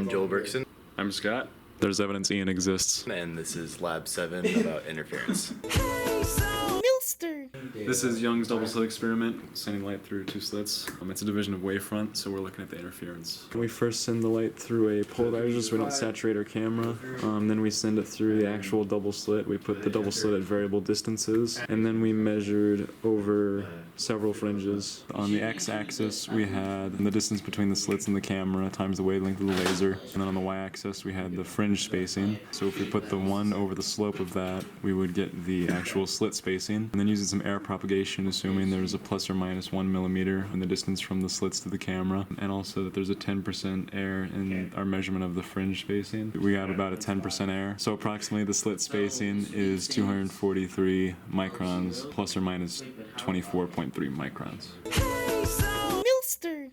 I'm Joel Berkson. I'm Scott. There's evidence Ian exists. And this is Lab 7 about interference. This is Young's double slit experiment, sending light through two slits. It's a division of wavefront, so we're looking at the interference. We first send the light through a polarizer so we don't saturate our camera. Then we send it through the actual double slit. We put the double slit at variable distances, and then we measured over several fringes. On the x-axis, we had the distance between the slits and the camera times the wavelength of the laser, and then on the y-axis, we had the fringe spacing. So if we put the 1 over the slope of that, we would get the actual slit spacing. And then using some air propagation, assuming there's a plus or minus 1 millimeter in the distance from the slits to the camera, and also that there's a 10% error in our measurement of the fringe spacing. We got about a 10% error. So approximately the slit spacing is 243 microns plus or minus 24.3 microns.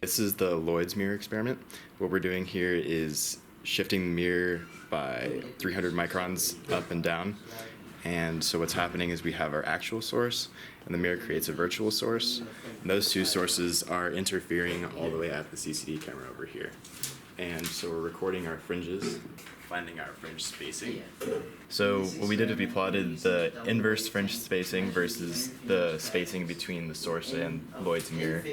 This is the Lloyd's mirror experiment. What we're doing here is shifting the mirror by 300 microns up and down. And so what's happening is we have our actual source, and the mirror creates a virtual source. And those two sources are interfering all the way at the CCD camera over here. And so we're recording our fringes, finding our fringe spacing. So what we did is we plotted the inverse fringe spacing versus the spacing between the source and Lloyd's mirror.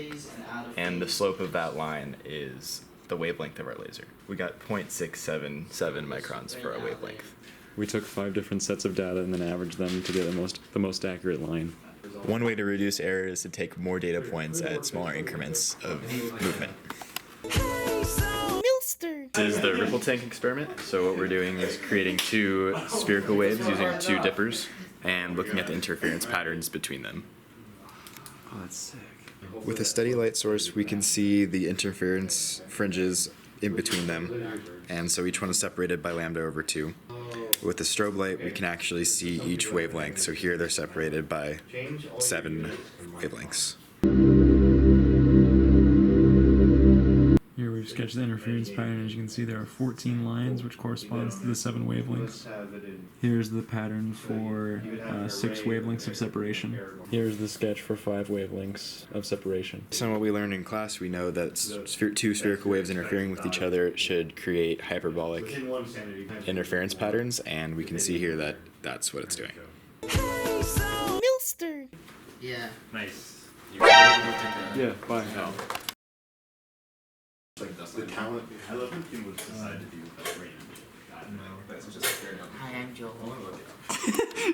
And the slope of that line is the wavelength of our laser. We got 0.677 microns for our wavelength. We took 5 different sets of data and then averaged them to get the most accurate line. One way to reduce error is to take more data points at smaller increments of movement. This is the ripple tank experiment. So what we're doing is creating 2 spherical waves using 2 dippers and looking at the interference patterns between them. Oh, that's sick. With a steady light source, we can see the interference fringes in between them, and so each one is separated by lambda over 2. With the strobe light, we can actually see each wavelength, so here they're separated by 7 wavelengths. Here we've sketched the interference pattern. As you can see, there are 14 lines, which corresponds to the 7 wavelengths. Here's the pattern for 6 wavelengths of separation. Here's the sketch for 5 wavelengths of separation. So what we learned in class, we know that 2 spherical waves interfering with each other should create hyperbolic interference patterns, and we can see here that that's what it's doing. Yeah. Nice. Yeah, bye. The talent. I love when people decide to do that. Hi, I'm Joel.